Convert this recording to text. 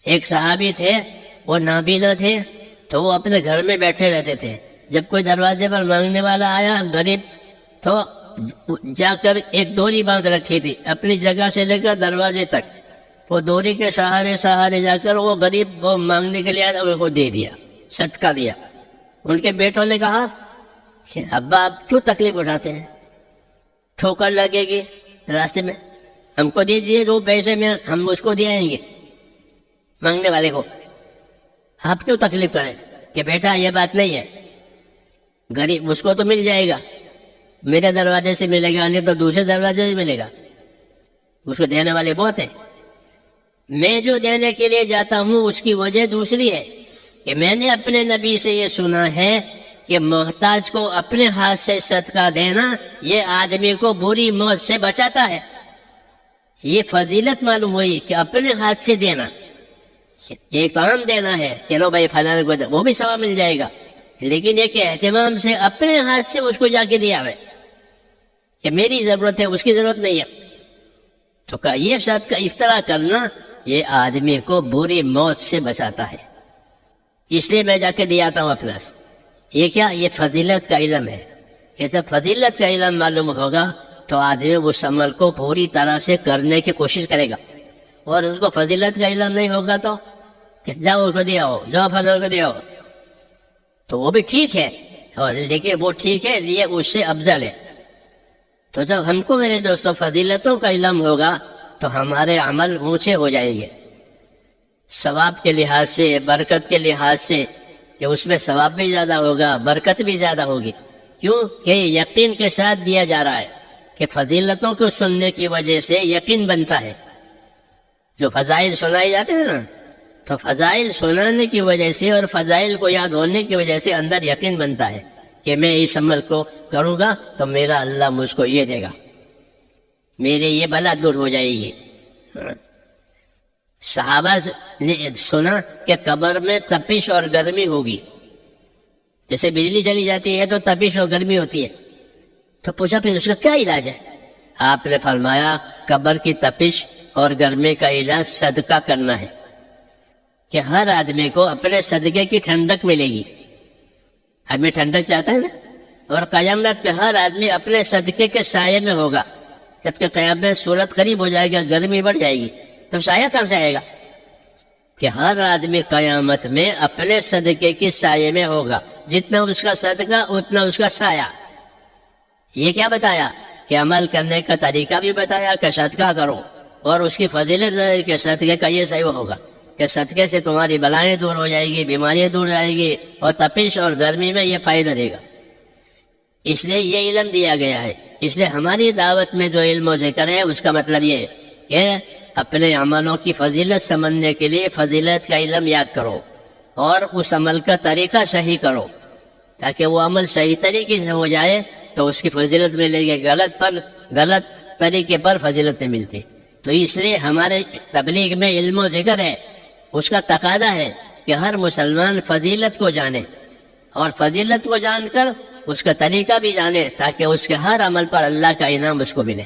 ایک صحابی تھے، وہ نابینا تھے، تو وہ اپنے گھر میں بیٹھے رہتے تھے. جب کوئی دروازے پر مانگنے والا آیا غریب، تو جا کر ایک ڈوری باندھ رکھی تھی اپنی جگہ سے لے کر دروازے تک. وہ ڈوری کے سہارے سہارے جا کر وہ غریب وہ مانگنے کے لیے آیا، ان کو دے دیا، صدقہ دیا. ان کے بیٹوں نے کہا کہ ابا آپ کیوں تکلیف اٹھاتے ہیں، ٹھوکر لگے گی راستے میں، ہم کو دے دیجیے 2 پیسے میں ہم اس کو دے آئیں گے مانگنے والے کو. آپ کیوں تکلیف کریں؟ کہ بیٹا یہ بات نہیں ہے، غریب اس کو تو مل جائے گا، میرے دروازے سے ملے گا نہیں تو دوسرے دروازے سے ملے گا، اس کو دینے والے بہت ہیں. میں جو دینے کے لیے جاتا ہوں اس کی وجہ دوسری ہے کہ میں نے اپنے نبی سے یہ سنا ہے کہ محتاج کو اپنے ہاتھ سے صدقہ دینا یہ آدمی کو بری موت سے بچاتا ہے. یہ فضیلت معلوم ہوئی کہ اپنے ہاتھ سے دینا، یہ کام دینا ہے، چلو بھائی فلاں کو وہ بھی ثواب مل جائے گا، لیکن یہ کہ اہتمام سے اپنے ہاتھ سے اس کو جا کے دیا ہے کہ میری ضرورت ہے اس کی ضرورت نہیں ہے. تو کہ یہ صدقہ اس طرح کرنا یہ آدمی کو بری موت سے بچاتا ہے، اس لیے میں جا کے دیا آتا ہوں اپنا سے. یہ کیا؟ یہ فضیلت کا علم ہے. یہ جب فضیلت کا علم معلوم ہوگا تو آدمی اس عمل کو پوری طرح سے کرنے کی کوشش کرے گا. اور اس کو فضیلت کا علم نہیں ہوگا تو کہ جاؤ اس کو دیا ہو، جاؤ فلاں کو دیا ہو، تو وہ بھی ٹھیک ہے، اور لیکن وہ ٹھیک ہے یہ اس سے افضل ہے. تو جب ہم کو میرے دوستوں فضیلتوں کا علم ہوگا تو ہمارے عمل اونچے ہو جائیں گے، ثواب کے لحاظ سے، برکت کے لحاظ سے، کہ اس میں ثواب بھی زیادہ ہوگا، برکت بھی زیادہ ہوگی. کیوں کہ یقین کے ساتھ دیا جا رہا ہے کہ فضیلتوں کو سننے کی وجہ سے یقین بنتا ہے. جو فضائل سنائی جاتے ہیں نا، تو فضائل سنانے کی وجہ سے اور فضائل کو یاد ہونے کی وجہ سے اندر یقین بنتا ہے کہ میں اس عمل کو کروں گا تو میرا اللہ مجھ کو یہ دے گا، میرے یہ بلا دور ہو جائے گی. صحابہ نے سنا کہ قبر میں تپش اور گرمی ہوگی، جیسے بجلی چلی جاتی ہے تو تپش اور گرمی ہوتی ہے. تو پوچھا پھر اس کا کیا علاج ہے؟ آپ نے فرمایا قبر کی تپش اور گرمی کا علاج صدقہ کرنا ہے، کہ ہر آدمی کو اپنے صدقے کی ٹھنڈک ملے گی. آدمی ٹھنڈک چاہتا ہے نا، اور قیامت میں ہر آدمی اپنے صدقے کے سائے میں ہوگا. جبکہ قیامت صورت قریب ہو جائے گا، گرمی بڑھ جائے گی، تو سایہ کہاں سے آئے گا؟ کہ ہر آدمی قیامت میں اپنے صدقے کی سائے میں ہوگا، جتنا اس کا صدقہ اتنا اس کا سایہ. یہ کیا بتایا؟ کہ عمل کرنے کا طریقہ بھی بتایا کہ صدقہ کرو، اور اس کی فضیلت کے صدقے کا یہ صحیح ہوگا کہ صدقے سے تمہاری بلائیں دور ہو جائے گی، بیماریاں دور جائے گی، اور تپش اور گرمی میں یہ فائدہ دے گا. اس لیے یہ علم دیا گیا ہے. اس لیے ہماری دعوت میں جو علم و ذکر ہے اس کا مطلب یہ ہے کہ اپنے عملوں کی فضیلت سمجھنے کے لیے فضیلت کا علم یاد کرو، اور اس عمل کا طریقہ صحیح کرو، تاکہ وہ عمل صحیح طریقے سے ہو جائے تو اس کی فضیلت ملے گی، غلط طریقے پر فضیلت نہیں ملتی. تو اس لیے ہمارے تبلیغ میں علم و ذکر ہے، اس کا تقاضا ہے کہ ہر مسلمان فضیلت کو جانے، اور فضیلت کو جان کر اس کا طریقہ بھی جانے، تاکہ اس کے ہر عمل پر اللہ کا انعام اس کو ملے.